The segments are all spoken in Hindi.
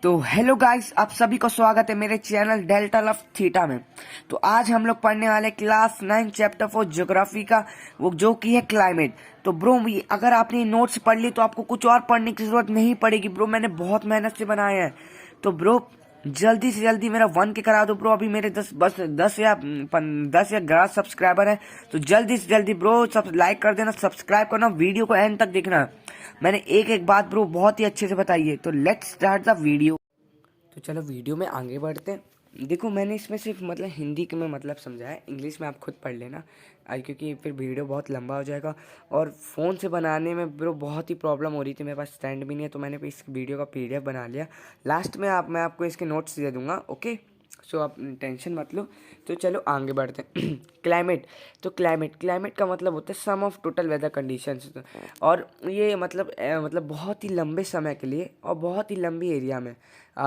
तो हेलो गाइस, आप सभी को स्वागत है मेरे चैनल डेल्टा ऑफ थीटा में। तो आज हम लोग पढ़ने वाले क्लास 9 चैप्टर 4 ज्योग्राफी का, वो जो कि है क्लाइमेट। तो ब्रो, अगर आपने नोट्स पढ़ ली तो आपको कुछ और पढ़ने की जरूरत नहीं पड़ेगी ब्रो, मैंने बहुत मेहनत से बनाया है। तो ब्रो जल्दी से जल्दी मेरा 1 के करा दो ब्रो। अभी मेरे 10 या 11 सब्सक्राइबर है। तो जल्दी से जल्दी ब्रो सब लाइक कर देना, सब्सक्राइब करना, वीडियो को एंड तक देखना। मैंने एक एक बात ब्रो बहुत ही अच्छे से बताई है। तो लेट्स स्टार्ट द वीडियो। तो चलो वीडियो में आगे बढ़ते हैं। देखो, मैंने इसमें सिर्फ मतलब हिंदी के में मतलब समझा है, इंग्लिश में आप खुद पढ़ लेना क्योंकि फिर वीडियो बहुत लंबा हो जाएगा। और फ़ोन से बनाने में ब्रो बहुत ही प्रॉब्लम हो रही थी, मेरे पास स्टैंड भी नहीं है, तो मैंने इस वीडियो का पीडीएफ बना लिया। लास्ट में मैं आपको इसके नोट्स दे दूँगा, ओके। सो आप टेंशन मत लो। तो चलो आगे बढ़ते हैं। क्लाइमेट। तो क्लाइमेट का मतलब होता है सम ऑफ टोटल वेदर कंडीशंस। और ये मतलब बहुत ही लंबे समय के लिए और बहुत ही लंबी एरिया में,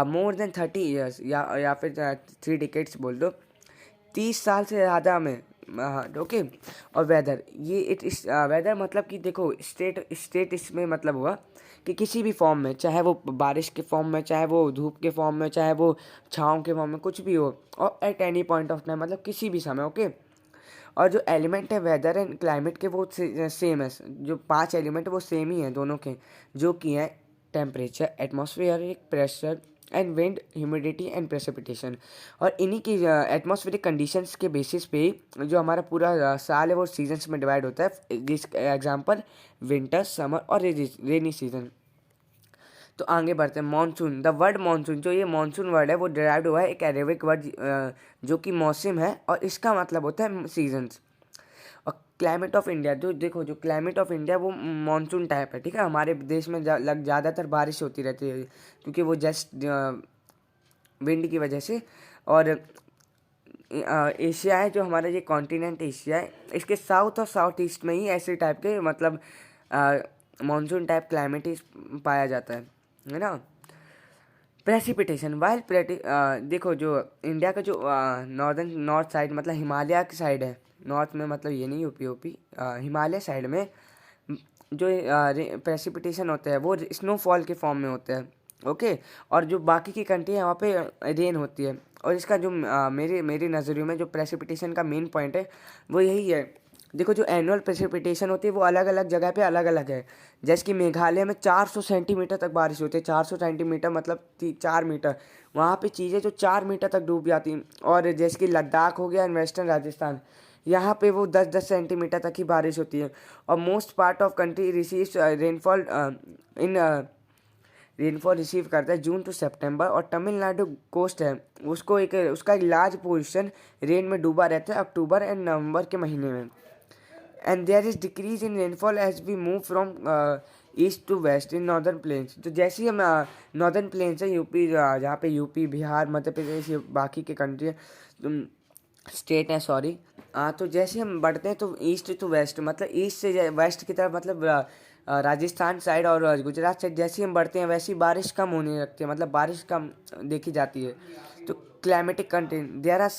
मोर देन 30 ईयर्स या फिर 3 डिकेड्स बोल दो, 30 साल से ज़्यादा में। ओके। और वेदर, ये इस वेदर मतलब कि देखो, स्टेट इसमें मतलब हुआ कि किसी भी फॉर्म में, चाहे वो बारिश के फॉर्म में, चाहे वो धूप के फॉर्म में, चाहे वो छाँव के फॉर्म में, कुछ भी हो, और at any point of time मतलब किसी भी समय, ओके। और जो एलिमेंट है वेदर एंड क्लाइमेट के, वो सेम है। जो 5 एलिमेंट वो सेम ही हैं दोनों के, जो कि हैं temperature, atmospheric pressure and wind, humidity and precipitation. और इन्हीं की एटमॉस्फेरिक कंडीशंस के बेसिस पे ही जो हमारा पूरा साल है वो सीजन्स में डिवाइड होता है। जिस एग्जांपल विंटर, समर और रेनी सीजन। तो आगे बढ़ते हैं। मानसून। द वर्ड मानसून, जो ये मानसून वर्ड है वो डिराइव्ड हुआ है एक अरेबिक वर्ड जो कि मौसम है, और इसका मतलब होता है सीजन्स। और क्लाइमेट ऑफ इंडिया, जो देखो, जो क्लाइमेट ऑफ इंडिया वो मानसून टाइप है, ठीक है। हमारे देश में ज़्यादातर बारिश होती रहती है क्योंकि वो जस्ट विंड की वजह से। और एशिया है, जो हमारा ये कॉन्टिनेंट एशिया है, इसके साउथ और साउथ ईस्ट में ही ऐसे टाइप के मतलब मानसून टाइप क्लाइमेट ही पाया जाता है ना। प्रेसिपिटेशन। वाइल देखो, जो इंडिया का जो नॉर्थ साइड मतलब हिमालय की साइड है, नॉर्थ में मतलब ये नहीं यूपी हिमालय साइड में जो प्रेसिपिटेशन होता है वो स्नोफॉल के फॉर्म में होता है, ओके। और जो बाकी की कंट्री है वहाँ पे रेन होती है। और इसका जो मेरी नज़रियों में जो प्रेसिपिटेशन का मेन पॉइंट है वो यही है। देखो, जो एनुअल प्रेसिपिटेशन होती है वो अलग अलग जगह पे अलग अलग है। जैसे कि मेघालय में 400 सेंटीमीटर तक बारिश होती है। 400 सेंटीमीटर मतलब 4 मीटर। वहाँ पे चीज़ें जो 4 मीटर तक डूब जाती हैं। और जैसे कि लद्दाख हो गया, वेस्टर्न राजस्थान, यहाँ पे वो 10-10 सेंटीमीटर तक ही बारिश होती है। और most part of country receives rainfall receive करता है जून टू सितंबर। और तमिलनाडु कोस्ट है, उसका एक लार्ज पोर्शन रेन में डूबा रहता है अक्टूबर एंड नवंबर के महीने में। And there is decrease in rainfall as we move from east to west in northern plains. तो जैसे ही हम नॉर्दर्न प्लेन्स है, यूपी, जहाँ पे यूपी, बिहार, मध्य प्रदेश, ये बाकी के कंट्री स्टेट है, सॉरी। तो जैसे हम बढ़ते हैं तो ईस्ट टू वेस्ट, मतलब ईस्ट से वेस्ट की तरफ, मतलब राजस्थान साइड और गुजरात साइड जैसे हम बढ़ते हैं वैसी बारिश कम होने लगती है, मतलब बारिश कम देखी जाती है। तो climatic control, there are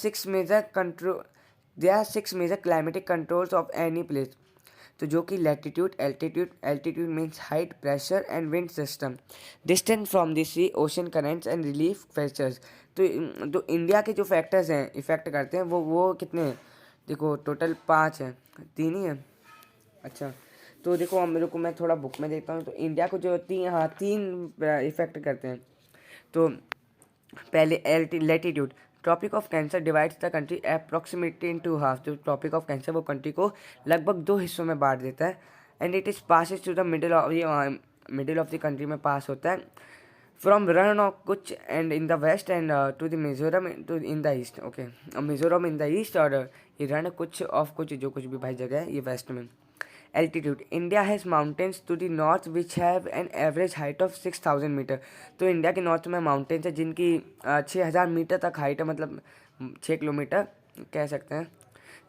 6 major climatic controls of any place. तो जो कि latitude, altitude means height, pressure and wind system, distance from the sea, ocean currents and relief factors. तो इंडिया के जो फैक्टर्स हैं इफेक्ट करते हैं वो कितने हैं? देखो टोटल 5 हैं, 3 ही हैं। अच्छा, तो देखो मेरे को, मैं थोड़ा बुक में देखता हूँ। तो इंडिया को जो 3 इफेक्ट करते हैं। तो पहले latitude. Tropic of Cancer divides the country approximately into half. जो ट्रॉपिक ऑफ कैंसर वो कंट्री को लगभग 2 हिस्सों में बांट देता है। And it is passes to the middle of the country में पास होता है, from Rann of Kutch and in the west and to the Mizoram to in the east, okay. Mizoram in the east, और ये रण कुछ ऑफ कुछ, जो कुछ भी भाई जगह है, ये वेस्ट में। Altitude. India has mountains to the north which have an average height of 6000 metre. तो इंडिया के नॉर्थ में माउंटेन्स है जिनकी 6000 मीटर तक हाइट है, मतलब 6 किलोमीटर कह सकते हैं।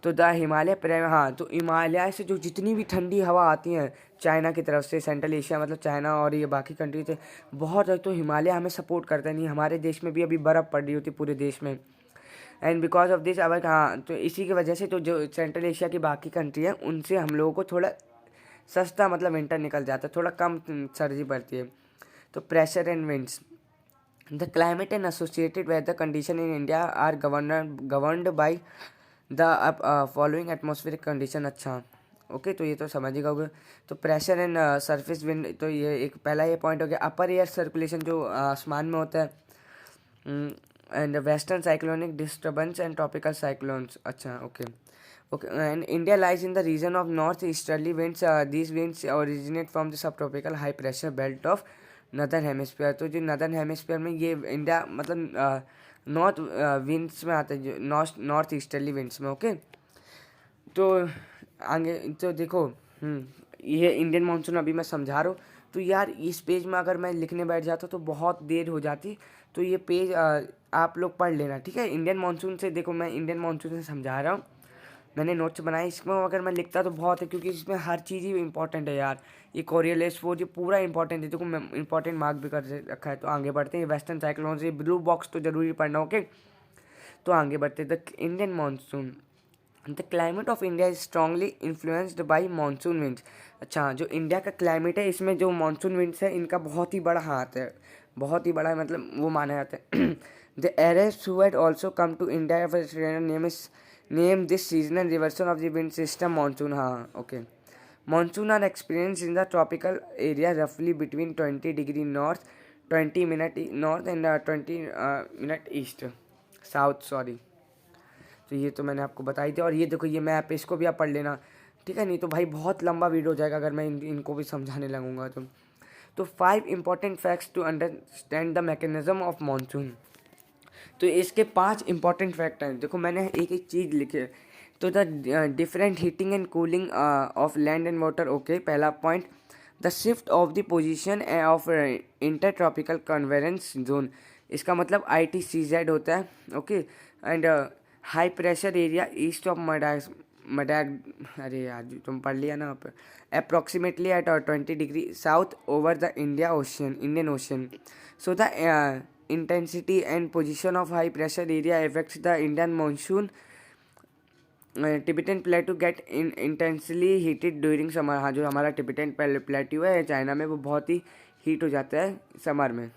तो द हिमालय हाँ, तो हिमालय से जो जितनी भी ठंडी हवा आती है चाइना की तरफ से, सेंट्रल एशिया मतलब चाइना और ये बाकी कंट्री से बहुत है, तो हिमालय हमें सपोर्ट करता नहीं। हमारे देश में भी अभी बर्फ़ पड़ रही होती पूरे देश में। एंड बिकॉज ऑफ दिस अवर, हाँ, तो इसी की वजह से तो जो सेंट्रल एशिया की बाकी कंट्री है उनसे हम लोगों को थोड़ा सस्ता मतलब विंटर निकल जाता है, थोड़ा कम सर्दी पड़ती है। तो pressure and winds. The climate and associated weather condition in India are governed by the following atmospheric condition. अच्छा ओके, तो ये तो समझ ही गए। तो प्रेशर एंड सरफेस विंड, तो ये एक पहला ये पॉइंट हो गया। अपर एयर सर्कुलेशन जो आसमान में होता है, and western cyclonic disturbance and tropical cyclones. अच्छा okay okay. And India lies in the region of north easterly winds, these winds originate from the sub tropical high pressure belt of northern hemisphere. तो जो नदर्न हेमिस्फीयर में ये इंडिया मतलब नॉर्थ विंड्स में आता है, जो नॉर्थ ईस्टर्ली विंड्स में। ओके, तो आगे तो देखो, ये इंडियन मानसून अभी मैं समझा रहा हूँ। तो यार इस पेज में अगर मैं लिखने बैठ जाता तो बहुत देर हो जाती, तो ये पेज आप लोग पढ़ लेना, ठीक है। इंडियन मानसून से देखो, मैं इंडियन मानसून से समझा रहा हूँ, मैंने नोट्स बनाए। इसमें अगर मैं लिखता तो बहुत है, क्योंकि इसमें हर चीज़ ही इंपॉर्टेंट है यार। ये कोरियलेस फोर, ये पूरा इंपॉर्टेंट है, देखो मैं इंपॉर्टेंट मार्क भी कर रखा है। तो आगे बढ़ते हैं। वेस्टर्न साइक्लोन से ब्लू बॉक्स तो जरूरी पढ़ना। ओके, तो आगे बढ़ते हैं। The Indian monsoon, the climate of India is strongly influenced by monsoon winds. अच्छा, जो इंडिया का क्लाइमेट है, इसमें जो मानसून विंड्स है, इनका बहुत ही बड़ा हाथ है, बहुत ही बड़ा है, मतलब वो माना जाता है। The Arabs who had also come to India name this seasonal reversal of the wind system monsoon. हाँ okay. Monsoon are experience in the tropical area रफली between 20 degree north, 20 minute north and 20 minute east south, sorry. तो ये तो मैंने आपको बताई थी। और ये देखो, ये मैप है, इसको भी आप पढ़ लेना, ठीक है। नहीं तो भाई बहुत लंबा वीडियो हो जाएगा अगर मैं इनको भी समझाने लगूंगा तो 5 important facts to understand the mechanism of monsoon. तो इसके 5 इंपॉर्टेंट फैक्ट हैं। देखो मैंने एक एक चीज़ लिखे। तो the different heating and cooling of land and water. Okay, पहला point, the shift of the position of inter tropical convergence zone. इसका मतलब ITCZ होता है। Okay, and high pressure area east of मडाग, अरे यार तुम पढ़ लिया ना, approximately at 20 degree south over the Indian ocean. So the intensity and position of high pressure area affects the Indian monsoon. Tibetan plateau get intensely heated during summer. हाँ, जो हमारा टिबेटन प्लेट्यू है चाइना में, वो बहुत ही हीट हो जाता है समर में।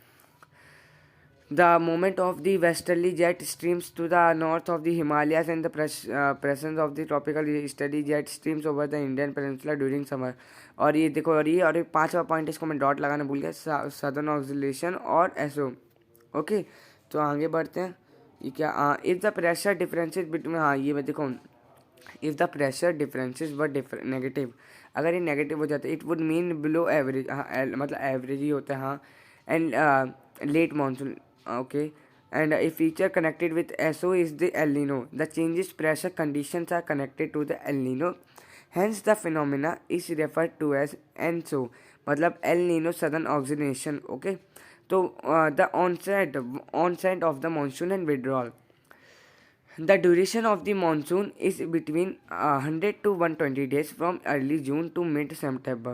The movement of the westerly jet streams to the north of the Himalayas and the presence of the tropical easterly jet streams over the Indian peninsula during summer. और ये देखो, और ये 5वां पॉइंट, इसको मैं डॉट लगाना भूल गया, सदर्न ऑक्सीलेशन और एसओ। ओके, तो आगे बढ़ते हैं। ये क्या, if the pressure differences between, हाँ ये मैं देखो, if the pressure differences were negative, अगर ये नेगेटिव हो जाता है, it would mean below average. हाँ, मतलब एवरेज ही होता है। हाँ, and late monsoon. Okay, and a feature connected with SO is the El Nino. The changes pressure conditions are connected to the El Nino, hence the phenomena is referred to as ENSO, मतलब El Nino southern oxygenation. Okay, तो the onset of the monsoon and withdrawal. The duration of the monsoon is between 100 to 120 days from early June to mid-September.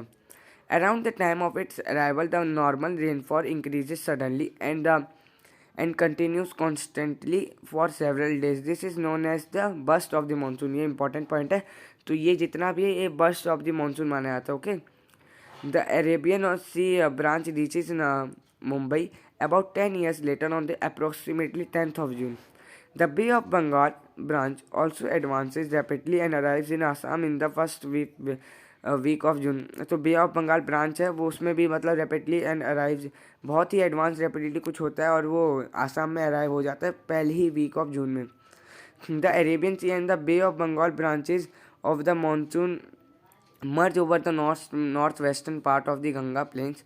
Around the time of its arrival, the normal rainfall increases suddenly and continues constantly for several days. This is known as the burst of the monsoon. ये important point है। तो ये जितना भी है, ये burst of the monsoon माना जाता है। Okay, the Arabian Sea branch reaches Mumbai about 10 years later on the approximately 10th of June. The Bay of Bengal branch also advances rapidly and arrives in Assam in the first week of June. तो बे ऑफ बंगाल ब्रांच है वो, उसमें भी मतलब रैपिडली एंड अराइव्स, बहुत ही एडवांस रैपिडली कुछ होता है, और वो आसाम में अराइव हो जाता है पहली ही वीक ऑफ जून में। The Arabian Sea and the Bay of Bengal branches of the monsoon merge over the northwestern part of the Ganga Plains.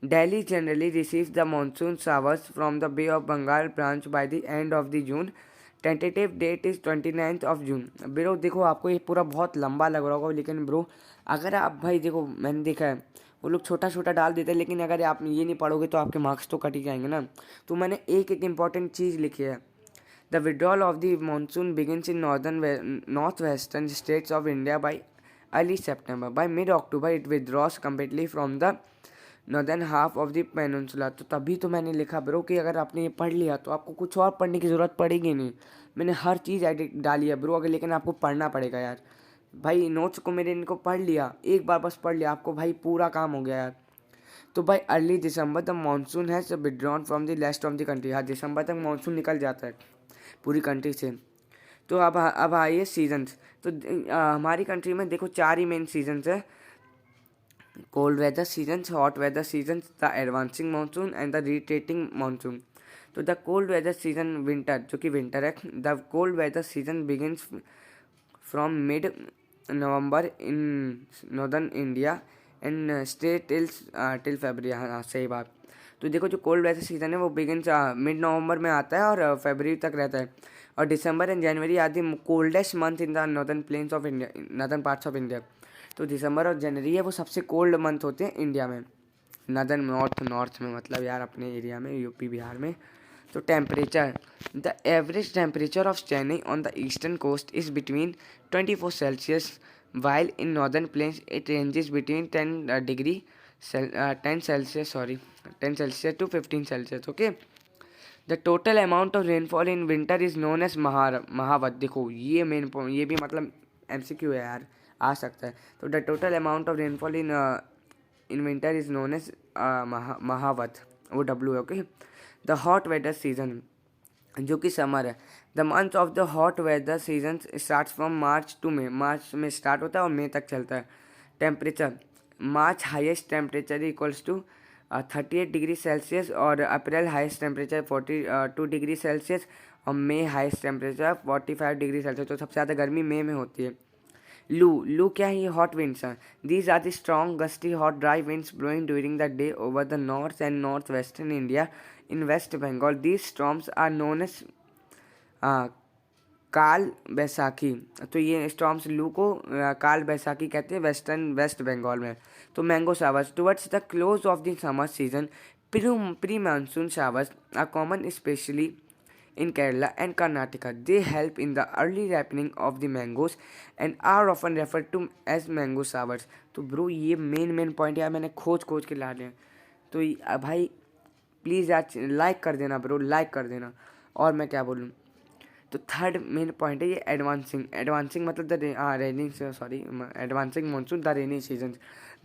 Delhi generally receives the monsoon showers from the Bay of Bengal branch by the end of the June. Tentative that is 29th of June. Bro देखो, आपको ये पूरा बहुत लंबा लग रहा होगा, लेकिन ब्रो अगर आप, भाई देखो मैंने देखा है वो लोग छोटा छोटा डाल देते हैं, लेकिन अगर आप ये नहीं पढ़ोगे तो आपके मार्क्स तो कट ही जाएंगे ना। तो मैंने एक एक इम्पॉर्टेंट चीज़ लिखी है। The withdrawal of the monsoon begins in north western states of India by early September. By mid-October, it withdraws completely from the northern half of the peninsula. तो तभी तो मैंने लिखा ब्रो कि अगर आपने ये पढ़ लिया तो आपको कुछ और पढ़ने की ज़रूरत पड़ेगी नहीं। मैंने हर चीज़ एडिट डाली है ब्रो, अगर लेकिन आपको पढ़ना पड़ेगा यार। भाई नोट्स को मेरे इनको पढ़ लिया, एक बार बस पढ़ लिया, आपको भाई पूरा काम हो गया यार। तो भाई early December the monsoon has withdrawn from the rest of the country. हाँ, दिसंबर तक मानसून निकल जाता है पूरी कंट्री से। तो अब आइए सीजन्स। तो हमारी कंट्री में देखो 4 ही मेन सीजन्स है, cold weather seasons, hot weather seasons, the advancing monsoon and the retreating monsoon. तो the cold weather season winter, जो कि विंटर है, the cold weather season begins from mid November in northern India and stay till February. हाँ, सही बात। तो देखो जो कोल्ड वेदर सीजन है वो बिगिंस मिड नवंबर में आता है और फरवरी तक रहता है, और December and January are the coldest month in the northern plains of India, northern parts of India. तो दिसंबर और जनवरी है वो सबसे कोल्ड मंथ होते हैं इंडिया में, नॉर्दर्न नॉर्थ में, मतलब यार अपने एरिया में, यूपी बिहार में। तो temperature, the average temperature of Chennai on the eastern coast is between 24 Celsius, while in northern plains it ranges between 10 Celsius to 15 Celsius. Okay, the total amount of rainfall in winter is known as महावत। देखो ये मेन पॉइंट, ये भी मतलब MCQ है यार, आ सकता है। तो the total amount of rainfall in winter is known as mahawat, वो W है। Okay, the hot weather season, जो कि समर है, the month of the hot weather season start from March to May, March में स्टार्ट होता है और मई तक चलता है। Temperature, March highest temperature equals to 38 degree Celsius, और April highest temperature 42 degree Celsius, और मई हाईएस्ट टेम्परेचर 45 डिग्री सेल्सियस। तो सबसे ज़्यादा गर्मी मई में होती है। लू क्या है? ये हॉट विंड्स हैं। These are the strong gusty hot dry winds blowing during the day over the north and north western India in West Bengal. These storms are known as Kal Baisakhi. तो ये स्टॉर्म्स लू को काल बैसाखी कहते हैं वेस्ट बंगाल में। तो mango showers, towards the close of the summer season pre monsoon showers are common specially in Kerala and Karnataka. They help in the early ripening of the mangoes and are often referred to as mango showers. तो ब्रो ये मेन पॉइंट यार मैंने खोज के ला लिया। तो भाई प्लीज़ यार लाइक कर देना ब्रो, लाइक कर देना। और मैं क्या बोलूँ, तो थर्ड मेन पॉइंट है ये एडवांसिंग मतलब the advancing monsoon the rainy season.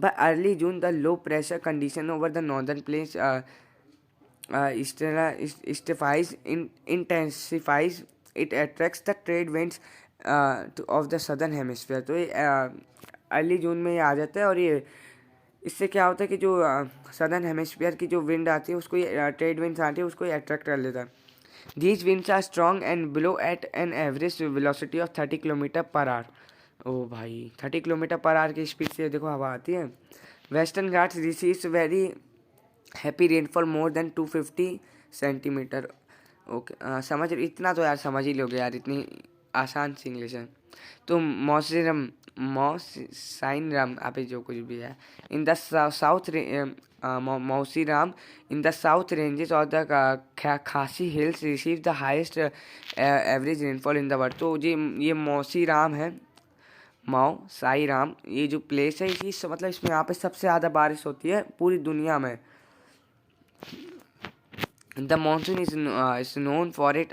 Bye early June the low pressure condition over the northern planes intensifies, it attracts the trade winds of the southern hemisphere। तो ये अर्ली जून में ये आ जाता है, और ये इससे क्या होता है कि जो सदर्न हेमिस्फीयर की जो विंड आती है उसको ये ट्रेड विंड्स आती है उसको ये अट्रैक्ट कर लेता है। These winds are strong and blow at an average velocity of 30 kilometre per hour. ओ भाई 30 किलोमीटर पर आवर की स्पीड से देखो हवा आती है। Western Ghats receives very happy rainfall more than 250 centimetre. Okay, समझ इतना तो यार समझ ही लोगे यार, इतनी आसान सी इंग्लिश है। तो मौसीराम आप जो कुछ भी है in the south Mawsynram in the south ranges और the Khasi hills receive the highest average rainfall in the world. तो ये मौसीराम है, साईराम, ये जो प्लेस है इसी मतलब इसमें यहाँ पे सबसे ज़्यादा बारिश होती है पूरी दुनिया में। The monsoon is known for its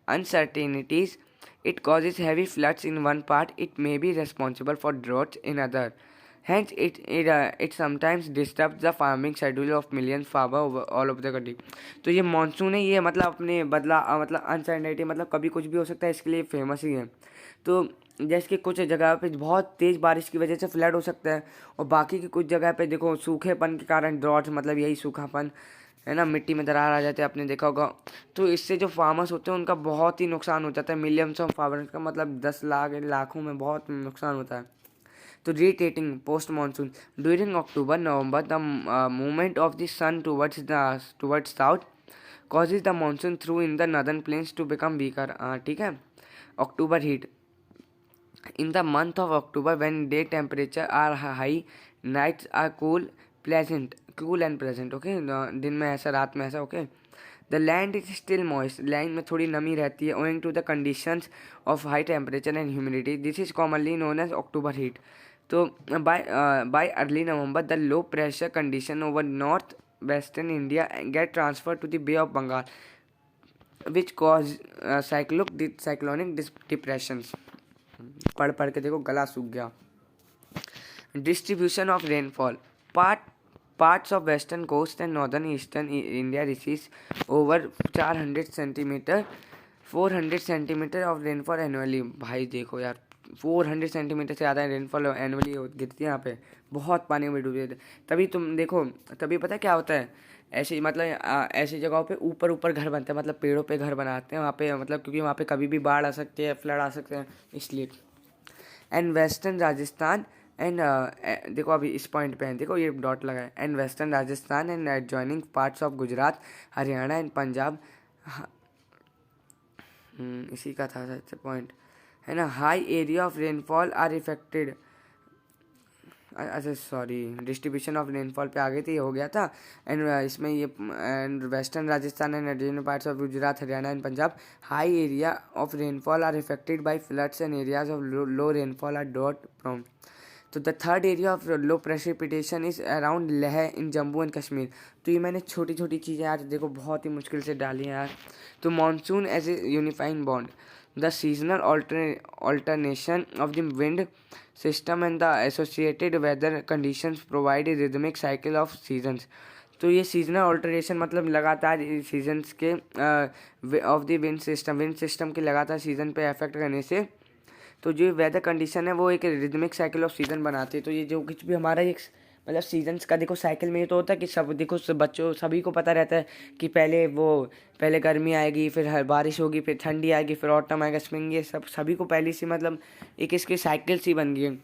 uncertainties. It causes heavy floods in one part. It may be responsible for droughts in other. Hence, it sometimes disturbs the farming schedule of millions farmers all over the country. तो ये मानसून है, ये मतलब अपने मतलब अनसर्टेनिटी मतलब कभी कुछ भी हो सकता है, इसके लिए फेमस ही है। तो जैसे कि कुछ जगह पे बहुत तेज़ बारिश की वजह से फ्लड हो सकता है, और बाकी की कुछ जगह पे देखो सूखेपन के कारण ड्रॉट मतलब यही सूखापन है ना, मिट्टी में दरार आ जाते हैं, आपने देखा होगा। तो इससे जो फार्मर्स होते हैं उनका बहुत ही नुकसान हो जाता है, मिलियंस ऑफ फार्मर्स का मतलब 10 लाखों में बहुत नुकसान होता है। तो retreating post monsoon during October November the movement of the sun towards south causes the monsoon through in the northern plains to become weaker. ठीक है। October heat in the month of October when day temperature are high, nights are cool and pleasant। okay, दिन में ऐसा रात में ऐसा। okay, the land is still moist, land में थोड़ी नमी रहती है owing to the conditions of high temperature and humidity, this is commonly known as October heat। तो by early November the low pressure condition over north western India get transferred to the Bay of Bengal which cause cyclonic depressions। पढ़ के देखो गला सूख गया। Distribution of rainfall parts of western coast and northern eastern India receives over 400 centimetre 400 centimetre of rainfall annually. भाई देखो यार 400 सेंटीमीटर से ज़्यादा रेनफॉल एनुअली गिरती है यहाँ पे, बहुत पानी में डूबे। तभी तुम देखो, तभी पता क्या होता है, ऐसे मतलब ऐसी जगहों पे ऊपर ऊपर घर बनते हैं, मतलब पेड़ों पे घर बनाते हैं वहाँ पे, मतलब क्योंकि वहाँ पे कभी भी बाढ़ आ सकती है, फ्लड आ सकते हैं, इसलिए। एंड वेस्टर्न राजस्थान एंड देखो अभी इस पॉइंट पे है, देखो ये डॉट लगा है, and western Rajasthan and adjoining parts of Gujarat, Haryana and Punjab. इसी का था सच पॉइंट, है ना। High area of rainfall are affected, अच्छा सॉरी, डिस्ट्रीब्यूशन ऑफ रेनफॉल पे आ गई थी, हो गया था। एंड इसमें ये and western Rajasthan and additional parts of Gujarat, Haryana and Punjab, high area of rainfall are affected by floods and areas of low rainfall are drought prone. तो the third area of low precipitation is around Leh in Jammu and Kashmir. तो ये मैंने छोटी छोटी चीज़ें यार देखो बहुत ही मुश्किल से डाली हैं यार। तो monsoon as a unifying bond, the seasonal alternation of the wind system and the associated weather conditions provide a rhythmic cycle of seasons। तो ये सीजनल ऑल्टरेशन मतलब लगातार सीजन्स के ऑफ द विंड सिस्टम के लगातार सीजन पे अफेक्ट करने से, तो जो वेदर कंडीशन है वो एक रिदमिक साइकिल ऑफ सीजन बनाती है। तो ये जो कुछ भी हमारा एक मतलब सीजन्स का देखो साइकिल में ये तो होता है कि सब देखो बच्चों सभी को पता रहता है कि पहले गर्मी आएगी, फिर बारिश होगी, फिर ठंडी आएगी, फिर ऑटम आएगा, स्प्रिंग, ये सब सभी को पहले से मतलब एक इसकी साइकिल सी बन गई है।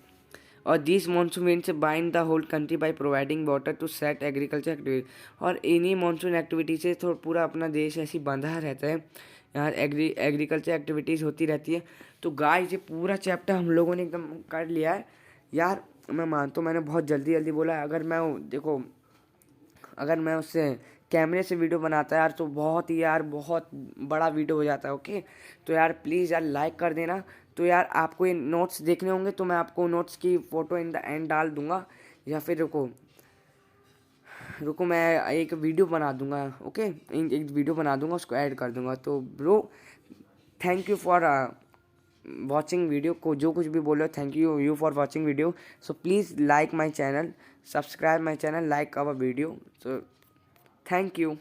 और this monsoon winds bind the whole country by providing water to set agriculture activity. और इन्हीं मानसून एक्टिविटी से तो पूरा अपना देश ऐसी बंधा रहता है, यहाँ एग्रीकल्चर एक्टिविटीज़ होती रहती है। तो गाइस ये पूरा चैप्टर हम लोगों ने एकदम कर लिया है यार। मैं मानता हूँ मैंने बहुत जल्दी बोला है। अगर मैं उससे कैमरे से वीडियो बनाता यार तो बहुत बड़ा वीडियो हो जाता है। ओके, तो यार प्लीज़ यार लाइक कर देना। तो यार आपको ये नोट्स देखने होंगे तो मैं आपको नोट्स की फ़ोटो इन द एंड डाल दूंगा, या फिर रुको मैं एक वीडियो बना दूंगा। ओके, एक वीडियो बना दूंगा, उसको ऐड कर दूंगा। तो bro thank you for watching video को, जो कुछ भी बोलो thank you for watching video. So please like my channel, subscribe my channel, like our video. So thank you.